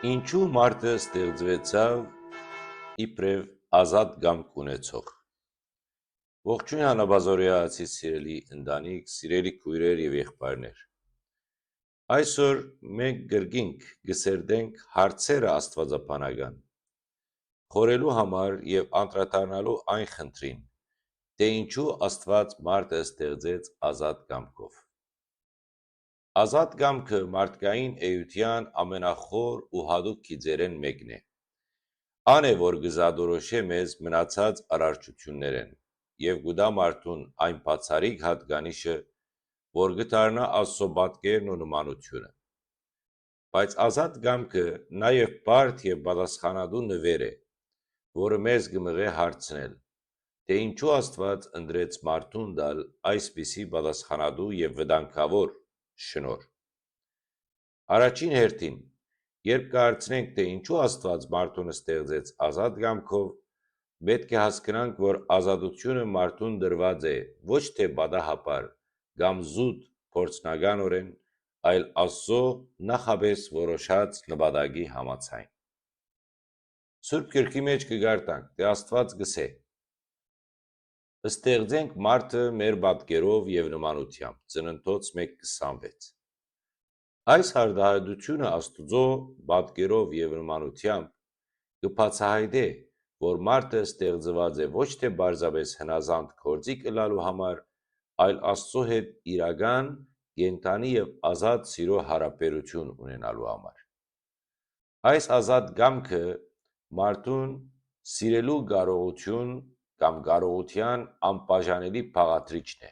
Ինչու մարդը ստեղծվեցավ իբրև ազատ կամք ունեցող։ Ողջույն հանաբազորյացի սիրելի ընտանիք, սիրելի քույրեր եւ եղբայրներ։ Այսօր մենք գրգինք գսերդենք հարցերը աստվածաբանական, խորելու համար եւ անդրադառնալու այն խնդրին, թե ինչու Աստված մարդը ստեղծեց ազատ կամքով։ Ազատ կամքը մարդկային էության ամենախոր ու հատուկ գիծերեն մեկն է։ Ան է, որ գզադորոշե մեզ մնացած արարչություններեն եւ գուտա մարդուն այն բացառիկ հատկանիշը, որ գտարնա Աստծո պատկերն ու նմանությունը։ Բայց ազատ կամքը նաեւ բարդ եւ պատասխանատու նվեր է, որը մեզ կմղե հարցնել, թե ինչու Աստված ընտրեց մարդուն տալ այսպիսի պատասխանատու եւ վտանգավոր շնորհ։ Առաջին հերթին, երբ կհարցնենք, թե ինչու Աստված մարդուն ստեղծեց ազատ կամքով, պետք է հասկանանք, որ ազատությունը մարդուն դրված է ոչ թե պատահաբար կամ զուտ փորձնականորեն, այլ Աստծո նախապես որոշած նպատակի համաձայն։ Սուրբ Գրքի մեջ կգարտանք, թե Աստված գսե. «Ստեղծենք մարդը մեր պատկերով եւ նմանությամբ» Ծննդոց 1:26։ Այս հardahայտությունը Աստուծո պատկերով եւ նմանությամբ կբացահայտե, որ մարդը ստեղծված է ոչ թե պարզապես հնազանդ գործիք ըլլալու համար, այլ Աստծո հետ իրական, կենդանի եւ ազատ սիրո հարաբերություն ունենալու համար։ Այս ազատ կամքը մարդուն սիրելու կարողություն կամ կարողության անբաժանելի բաղադրիչն է։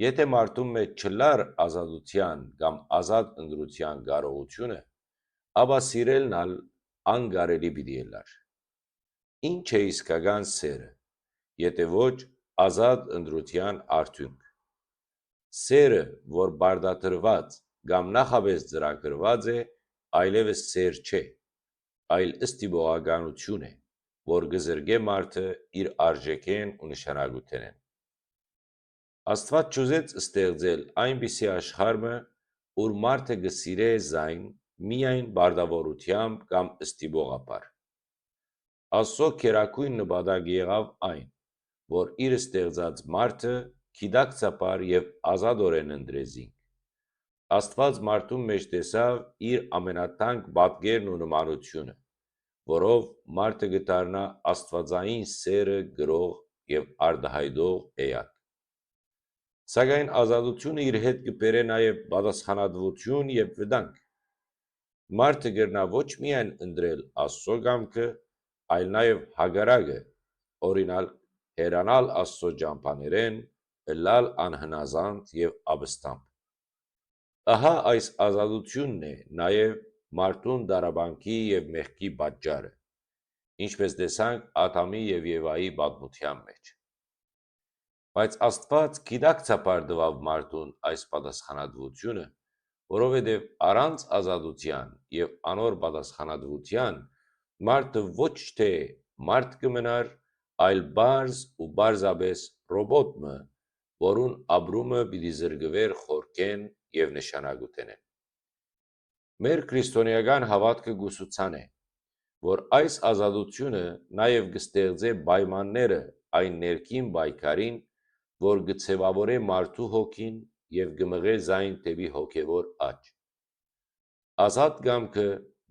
Եթե մարդու մեջ չլար ազատության կամ ազատ ընտրության կարողությունը, ապա սիրելն ալ անկարելի պիտի ելար։ Ինչ է իսկական սերը, եթե ոչ ազատ ընտրության արդյունք։ Սերը, որ բարդադրված կամ նախապես ծրագրված է, այլևս սեր չէ, այլ ստիպողականություն է, որ կզրկե մարդը իր արժեքեն ու նշանակութենեն։ Աստված չուզեց ստեղծել այնպիսի աշխարհը, ուր մարդը կսիրե զայն միայն բարդավորությամբ կամ ստիպողաբար։ Աստծո քերակույն նպատակը եղավ այն, որ իր ստեղծած մարդը գիտակցաբար եւ ազատորեն ընտրեզինք։ Աստված մարդու մեջ տեսավ իր ամենաթանկ պատկերն ու նմանությունը, որով մարդը կդառնա աստվածային սերը գրող եւ արտահայտող էակ։ Սակայն ազատությունը իր հետ կբերե նաեւ պատասխանատվություն եւ վտանգ։ Մարդը կրնա ոչ միայն ընտրել Աստծո կամքը, այլ նաեւ հակառակը, օրինակ հեռանալ Աստծո ճամփաներեն, ըլլալ անհնազանդ եւ ապստամբ։ Ահա այս ազատությունն է նաեւ մարդուն դարաբանքի եւ մեղքի պատճառը, ինչպես տեսանք Ադամի եւ Եվայի պատմության մեջ։ Բայց Աստված գիտակցաբար տվավ մարդուն այս պատասխանատվությունը, որովհետեւ առանց ազատության եւ անոր պատասխանատվության մարդը ոչ թե մարդ կմնար, այլ բարձ ու պարզապես ռոբոտ մը, որուն ապրումը պիտի զրկվեր խորքեն եւ նշանակութենեն։ Մեր քրիստոնեական հավատքը գուսուցան է, որ այս ազատությունը նաեւ կստեղծե պայմանները այն ներքին պայքարին, որ կցևավորե մարդու հոգին եւ կմղե զայն դեպի հոգեվոր աճ։ Ազատ կամքը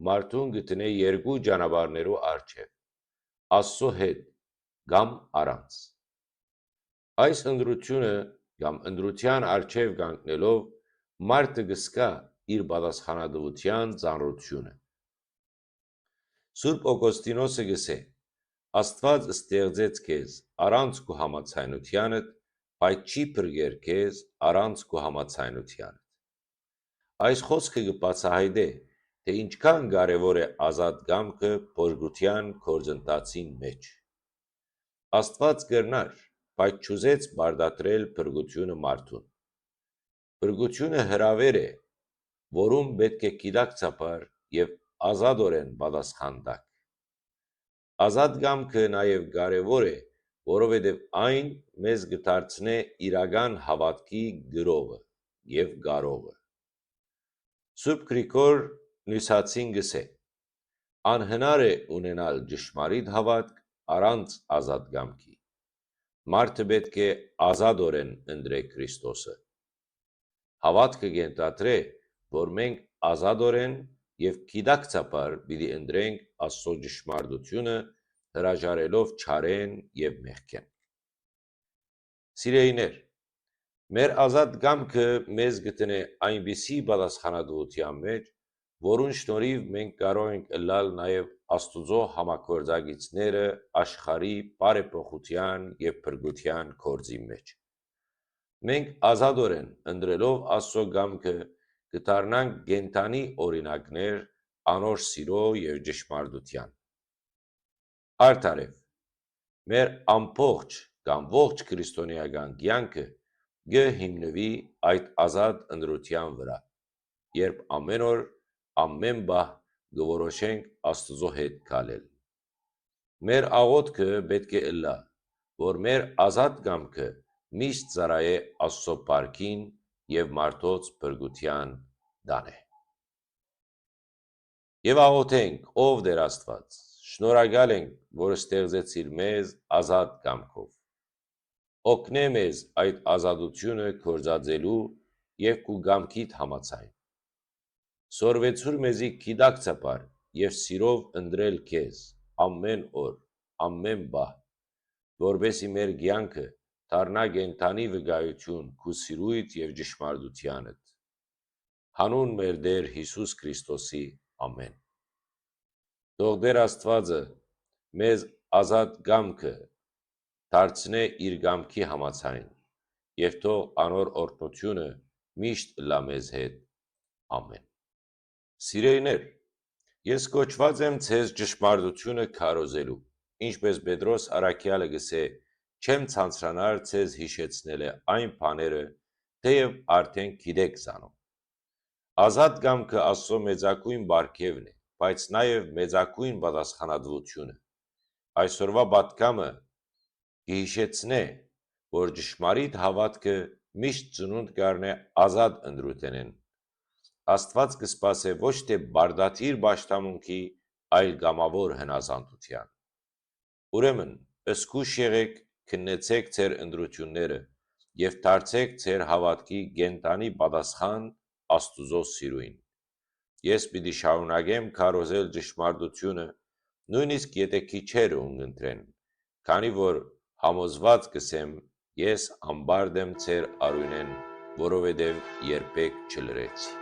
մարդուն գտնե երկու ճանապարհներու առջև՝ Աստծո հետ կամ առանց։ Այս ընտրությունը կամ ընտրության առջև կանգնելով մարդը կզգա իր պատասխանատվության ծանրությունը։ Սուրբ Օգոստինոսը գսե. Աստված ստեղծեց քեզ առանց քո համաձայնությանդ, բայց չի փրկեր քեզ առանց քո համաձայնությանդ։ Այս խոսքը կբացահայտե, թե ինչքան կարևոր է ազատ կամքը փրկության գործընթացին մեջ։ Աստված կրնար, բայց չուզեց բարդատրել փրկությունը մարդուն։ Փրկությունը հրավեր է, որում պետք է գիտակցաբար եւ ազատորեն պատասխան տաք։ Ազատ կամքը նաեւ կարևոր է, որովհետեւ այն մեզ կդարձնե իրական հավատքի գրողը եւ կարողը։ Սուրբ Գրիգոր նույսացին գսե. անհնար է ունենալ ճշմարիտ հավատք առանց ազատ կամքի։ Մարդը պետք է ազատորեն ընտրե Քրիստոսը։ Հավատքը կենտրադրե, որ մենք ազատորեն եւ գիտակցաբար պիտի ընտրենք Աստծո ճշմարտությունը, հրաժարելով չարեն եւ մեղքեն։ Սիրելիներ, մեր ազատ կամքը մեզ գտնե այնպիսի պատասխանատվության մեջ, որուն շնորհիվ մենք կարող ենք ըլլալ նաև Աստուծո համագործակիցները աշխարհի բարեփոխության եւ փրկության գործի մեջ։ Մենք ազատորեն ընտրելով Աստծո կամքը կդառնանք կենդանի օրինակներ անոր սիրո եւ ճշմարտության։ Արդարև, մեր ամբողջ կամ ողջ քրիստոնեական կյանքը կհիմնվի այդ ազատ ընտրության վրա, երբ ամեն օր ամեն պահ կորոշենք Աստծո հետ գալել։ Մեր աղոթքը պետք է ըլլա, որ մեր ազատ կամքը միշտ ծառայե Աստծո բարքին եւ մարդոց փրկության տանե։ Եվ աղոթենք, ով Տեր Աստված, շնորհակալ ենք, որ ստեղծեցիր մեզ ազատ կամքով։ Օգնե մեզ այդ ազատությունը գործածելու եւ քու կամքիդ համաձայն։ Սորվեցուր մեզի գիտակցաբար եւ սիրով ընտրել քեզ ամեն օր, ամեն պահ, որբեսի մեր կյանքը դառնա կենդանի վկայություն քու սիրույթ եւ ճշմարտությանդ։ Հանուն մեր Տեր Հիսուս Քրիստոսի ամեն։ Թող Տեր Աստվածը մեզ ազատ կամքը դարձնե իր կամքի համաձայն եւ թող անոր օրհնությունը միշտ լա մեզ հետ։ Ամեն։ Սիրելիներ, ես կոչված եմ ցեզ ճշմարտությունը քարոզելու, ինչպես Պետրոս առաքյալը գսե, չեմ ցանցրանար ցեզ հիշեցնել այն բաները, թեև արդեն գիտեք զանում։ Ազատ կամքը Աստծո մեծագույն բարգևն է, բայց նաև մեծագույն պատասխանատվությունը։ Այսօրվա պատգամը կհիշեցնե, որ ճշմարիտ հավատքը միշտ ծնունդ կառնե ազատ ընտրութենեն։ Աստված կսպասե ոչ թե բարդաթիր պաշտամունքի, այլ կամավոր հնազանդության։ Ուրեմն, զգուշ եղեք, քննեցեք ձեր ընտրությունները եւ դարձեք ձեր հավատքի կենդանի պատասխան Աստուծո սիրույն։ Ես պիտի շարունակեմ քարոզել ճշմարտությունը, նույնիսկ եթե քիչերը ունընտրեն, քանի որ համոզված կսեմ, ես ամբարդ եմ ձեր արյունեն, որովհետև երբեք չլրեցի։